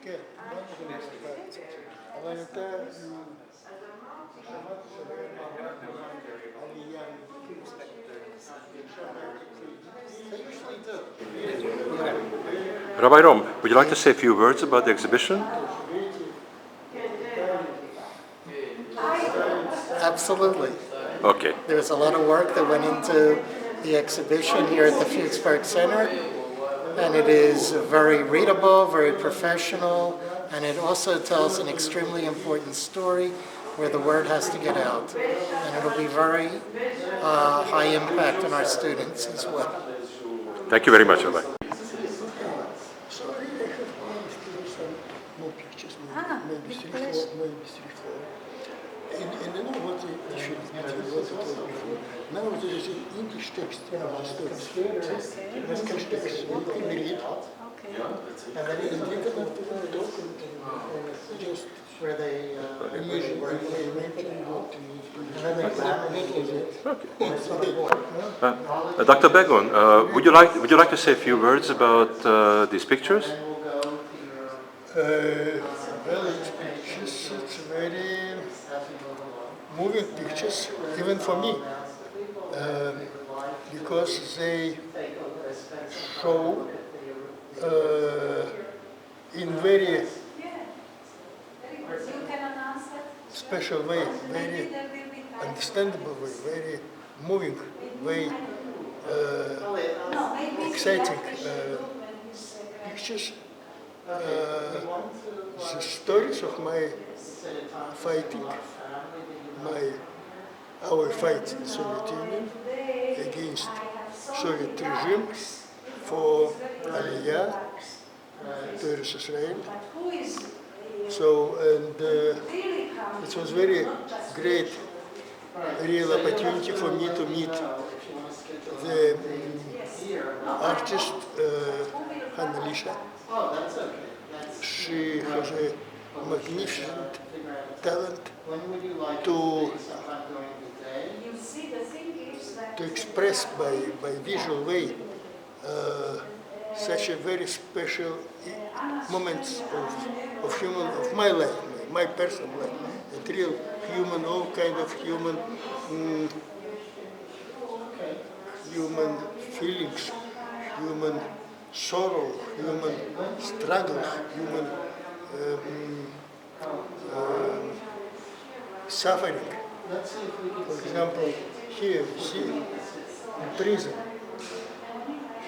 כן, אבל אתה שמעת שבהם העלייה Rabbi Rom, would you like to say a few words about the exhibition? Absolutely. Okay. There's a lot of work that went into the exhibition here at the Fuchsberg Center, and it is very readable, very professional, and it also tells an extremely important story where the word has to get out. And it'll be very high impact on our students as well. Thank you very much, Rabbi. And I know what you should be before. Now there is an English text in the students. English text. You can read. And then in the document, just where they usually mention what Dr. Begon, would you like to say a few words about these pictures? Well, it's very moving pictures, even for me, because they show in very special way, very understandable way, very moving way, exciting pictures. The stories of my fighting, our fight in Soviet Union against Soviet regime for Aliyah to Israel. So, and it was very great, real opportunity for me to meet the artist Hanalisa. She has a magnificent talent to express by visual way such a very special moments of my life, my personal life, a real human, all kind of human feelings, human sorrow, human struggle, human suffering. For example, here you see in prison.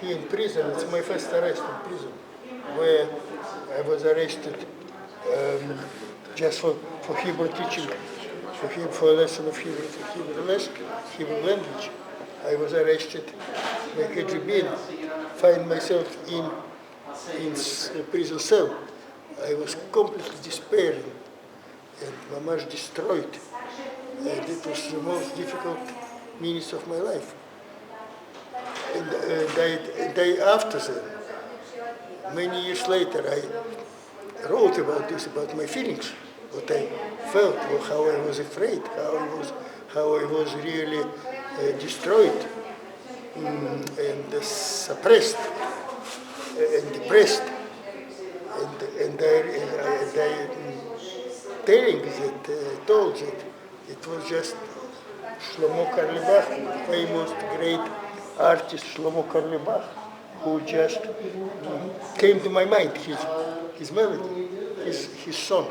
Here in prison, it's my first arrest in prison, where I was arrested just for Hebrew teaching, for a lesson of Hebrew language. I was arrested by KGB, find myself in a prison cell. I was completely despairing and mamash destroyed. And it was the most difficult minutes of my life. And day after that, many years later, I wrote about this, about my feelings, what I felt, how I was afraid, how I was really destroyed and suppressed and depressed, and I telling that told that it was just Shlomo Karlebach, famous great artist Shlomo Karlebach, who just came to my mind, his melody, his song.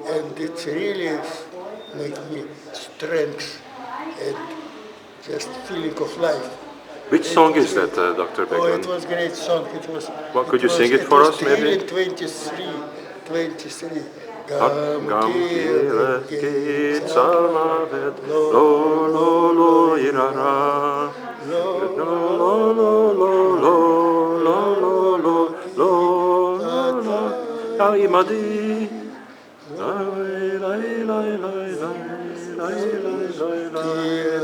And it really made me strength and just feeling of life. Which song is that, Dr. Begon? Oh, it was a great song. Well, could you sing it for us, maybe? 23. Gam kilet ki tzamavet lo irara lo imadi lai lai lai lai lai lai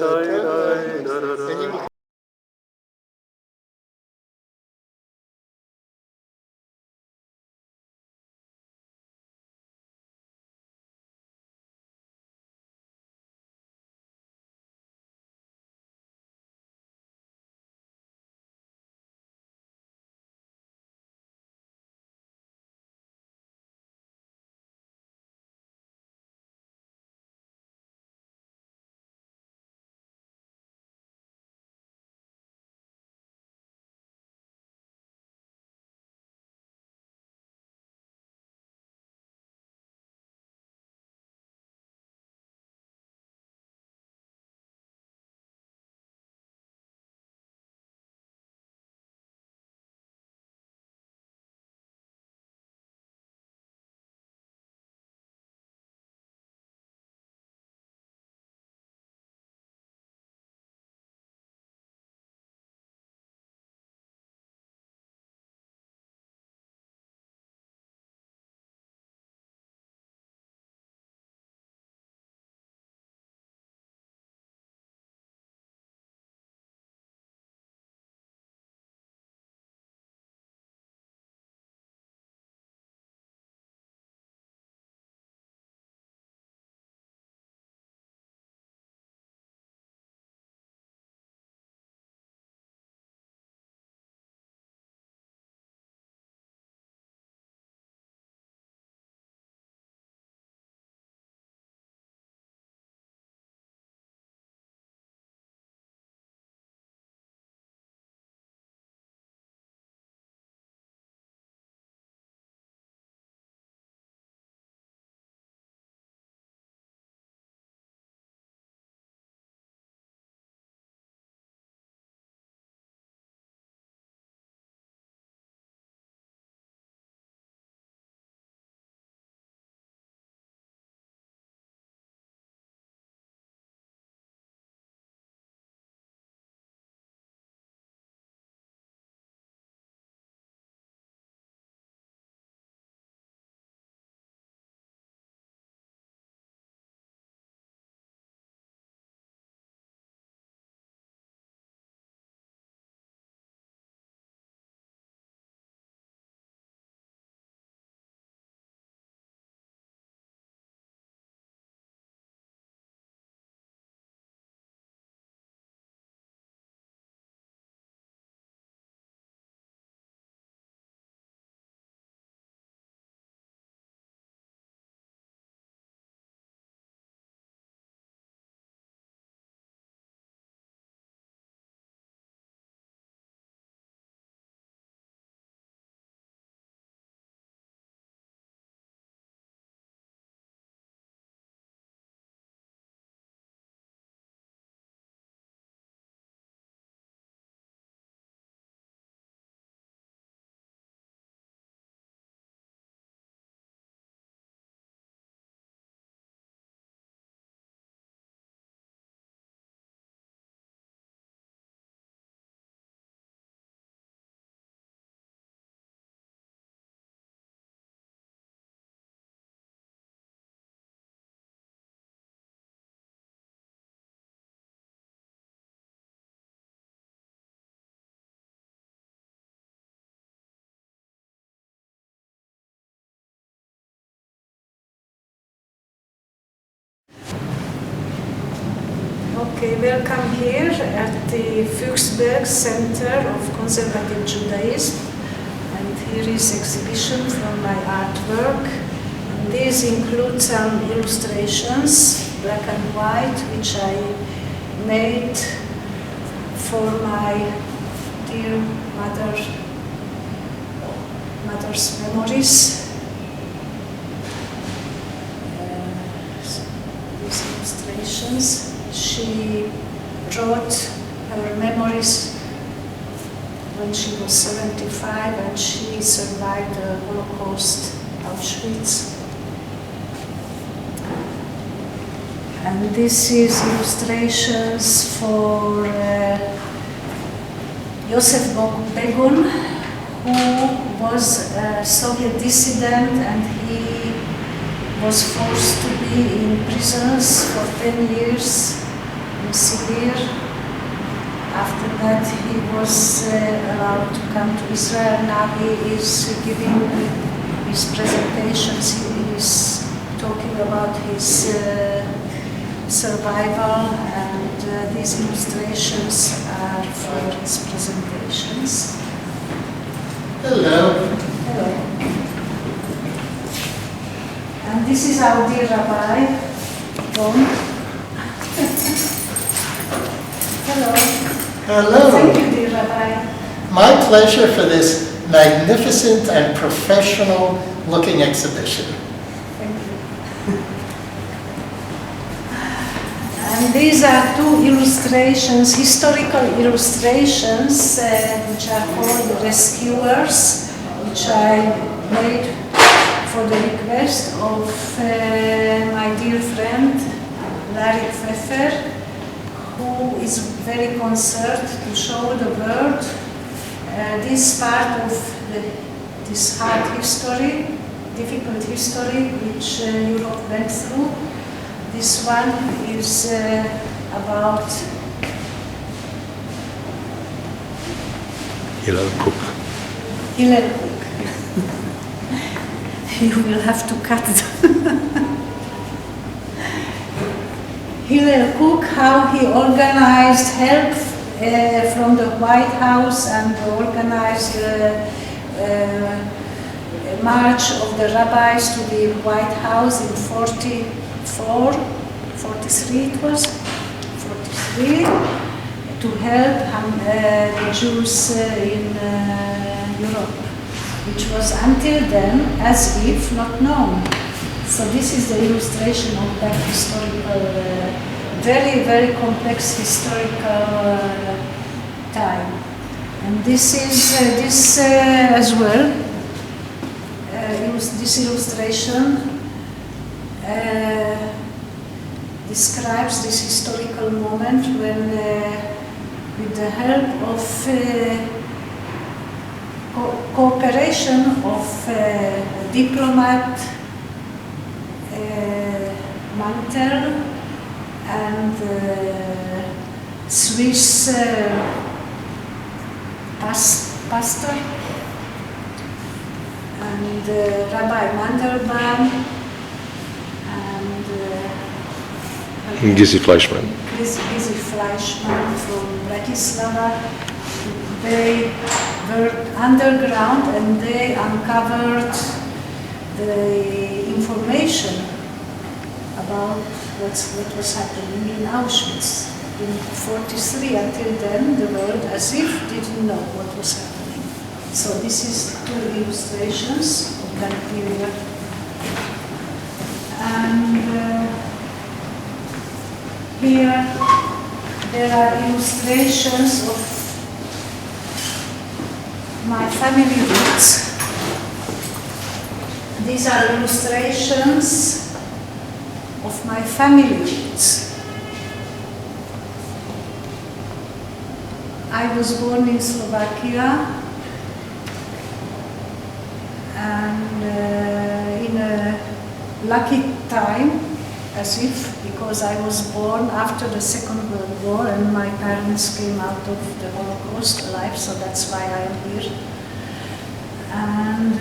lai lai Okay, welcome here at the Fuchsberg Center of Conservative Judaism. And here is exhibition from my artwork. And these include some illustrations, black and white, which I made for my dear mother's memories. These illustrations. She wrote her memories when she was 75 and she survived the Holocaust, Auschwitz. And this is illustrations for Josef Begun, who was a Soviet dissident, and he was forced to be in prisons for 10 years in Sibir. After that, he was allowed to come to Israel. Now he is giving his presentations. He is talking about his survival, and these illustrations are for his presentations. Hello. Hello. And this is our dear Rabbi, Ron. Hello. Hello. Thank you, dear Rabbi. My pleasure for this magnificent and professional looking exhibition. Thank you. And these are two illustrations, historical illustrations, which are called Rescuers, which I made for the request of my dear friend Larry Pfeffer, who is very concerned to show the world this part of this hard history, difficult history which Europe went through. This one is about Hillel Cook. Hillel Cook. You will have to cut it. Hillel Cook, how he organized help from the White House and organized march of the rabbis to the White House in 43 it was, 43, to help the Jews in Europe, which was until then as if not known. So this is the illustration of that historical, very, very complex historical time. And this is this as well. This illustration describes this historical moment when, with the help of cooperation of a diplomat, Mantel, and Swiss pastor, and Rabbi Mandelbaum, and Gizzy Fleischmann. Gizzy Fleischmann from Bratislava. They were underground and they uncovered the information about what was happening in Auschwitz in 43. Until then, the world as if didn't know what was happening. So this is two illustrations of that period. And here there are illustrations of my family roots. These are illustrations of my family roots. I was born in Slovakia, and in a lucky time, as if, because I was born after the Second World War and my parents came out of the Holocaust alive, so that's why I am here. And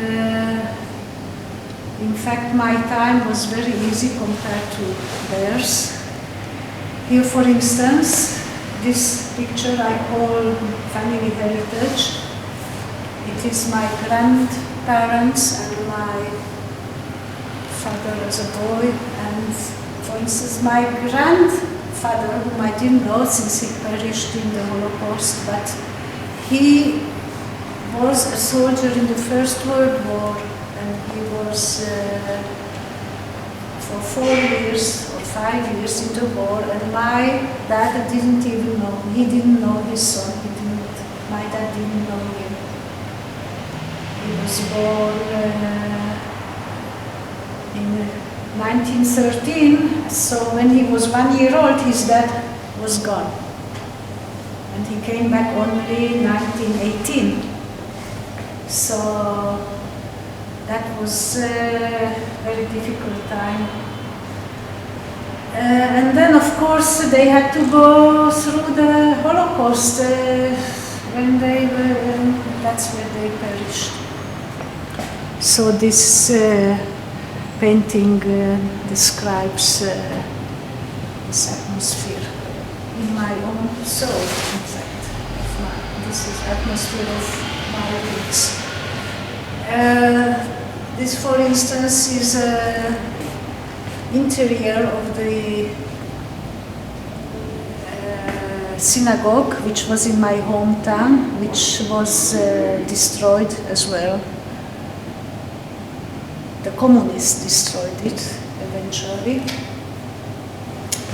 in fact, my time was very easy compared to theirs. Here, for instance, this picture I call family heritage. It is my grandparents and my father as a boy. And for instance, my grandfather, whom I didn't know since he perished in the Holocaust, but he was a soldier in the First World War, and he was for 4 years or 5 years in the war, and my dad didn't even know. He didn't know his son. My dad didn't know him. He was born in 1913, so when he was 1 year old, his dad was gone. And he came back only 1918. So that was a very difficult time. And then, of course, they had to go through the Holocaust when they were, that's where they perished. So this painting describes this atmosphere in my own soul, in fact. This is atmosphere of my roots. This, for instance, is an interior of the synagogue, which was in my hometown, which was destroyed as well. The communists destroyed it eventually.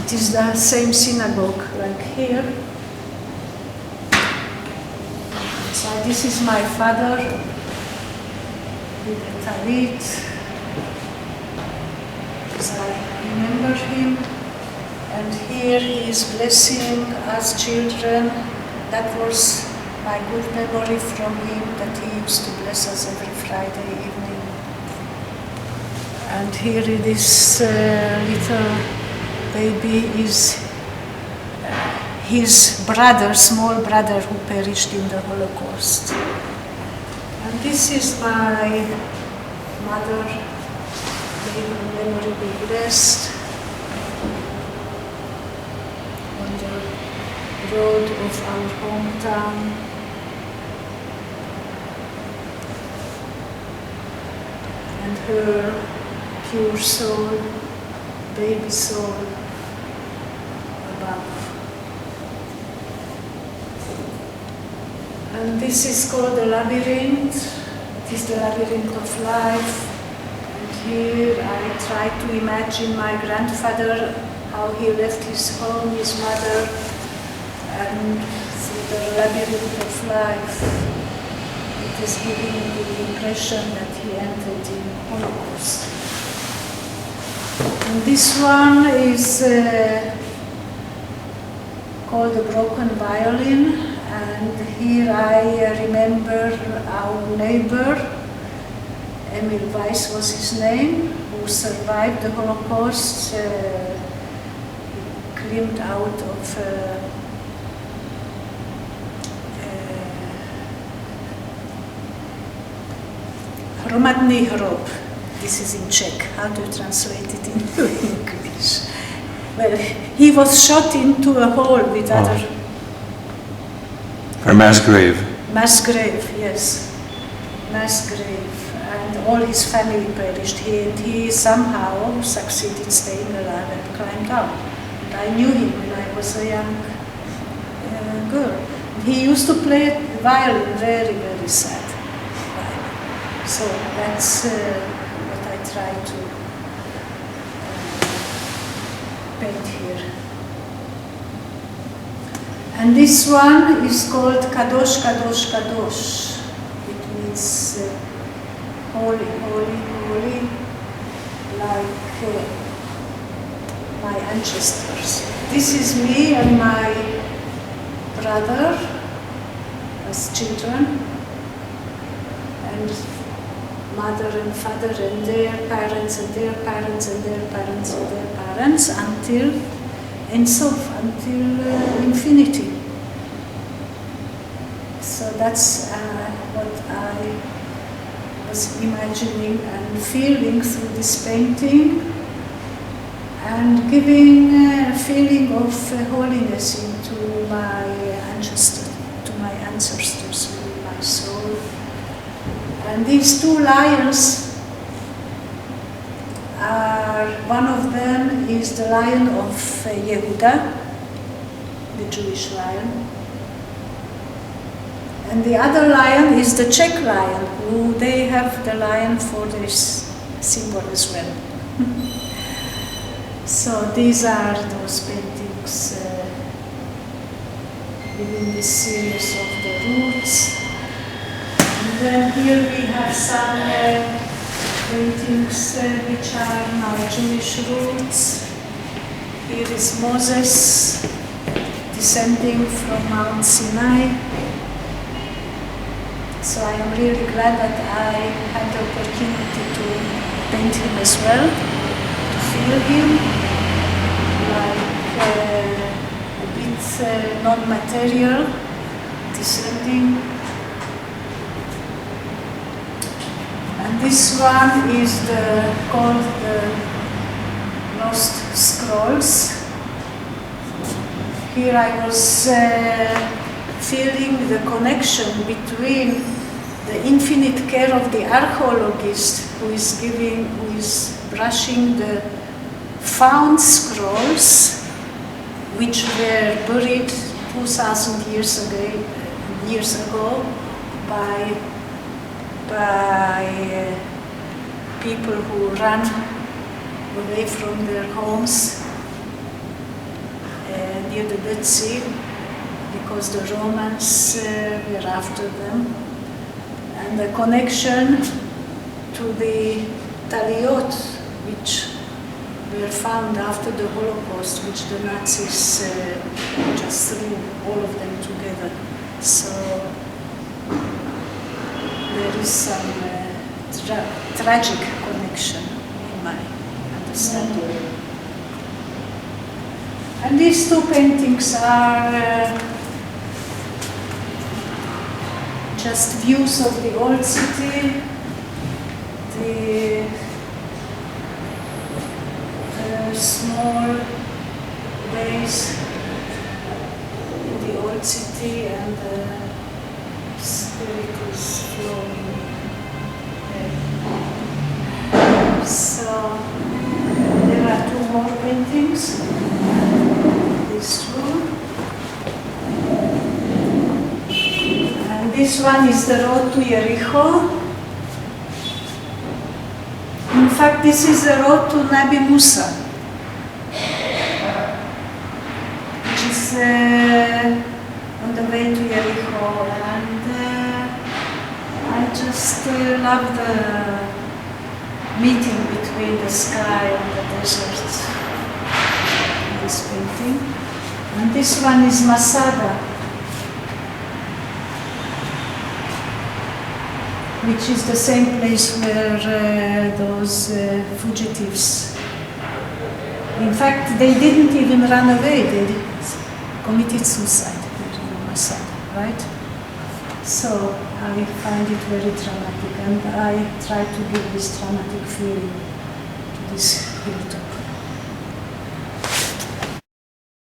It is the same synagogue like here. So this is my father with a talit. So I remember him. And here he is blessing us children. That was my good memory from him, that he used to bless us every Friday evening. And here this little baby is his brother, small brother, who perished in the Holocaust. And this is my mother, may her memory be blessed, on the road of our hometown. And her pure soul, baby soul, above. And this is called the labyrinth. It is the labyrinth of life. And here I try to imagine my grandfather, how he left his home, his mother, and through the labyrinth of life, it is giving the impression that he entered in Holocaust. And this one is called the broken violin, and here I remember our neighbor, Emil Weiss was his name, who survived the Holocaust. He climbed out of hromadný hrob. This is in Czech. How do you translate it into English? Well, he was shot into a hole with other... A mass grave. Mass grave, yes. Mass grave. And all his family perished. He somehow succeeded staying alive and climbed out. And I knew him when I was a young girl. He used to play violin, very, very sad. So that's what I try to paint here. And this one is called Kadosh, Kadosh, Kadosh. It means holy, holy, holy, like my ancestors. This is me and my brother as children, and mother and father and their parents and their parents and their parents and their parents until Ensof, until infinity. So that's what I was imagining and feeling through this painting. and giving a feeling of holiness into my ancestors, to my ancestors within my soul. And these two lions are, one of them is the lion of Yehuda, the Jewish lion, and the other lion is the Czech lion, who they have the lion for this symbol as well. So these are those paintings within this series of the roots. And then here we have some paintings which are now Jewish roots. Here is Moses descending from Mount Sinai. So I am really glad that I had the opportunity to paint him as well, to feel him like a bit non-material, descending. And this one is called the Lost Scrolls. Here I was feeling the connection between the infinite care of the archaeologist who is brushing the found scrolls which were buried 2,000 years ago by people who ran away from their homes near the Dead Sea, because the Romans were after them, and the connection to the taliot, which were found after the Holocaust, which the Nazis just threw all of them together. So there is some tragic connection in my understanding. And these two paintings are just views of the old city, the small bays in the old city, and the spirit is flowing there. So there are two more paintings. This one. And this one is the road to Jericho. In fact, this is the road to Nabi Musa, which is on the way to Jericho. And I just love the meeting between the sky and the desert in this painting. And this one is Masada, which is the same place where those fugitives, in fact, they didn't even run away, they committed suicide in Masada, right? So I find it very dramatic, and I try to give this dramatic feeling to this hilltop.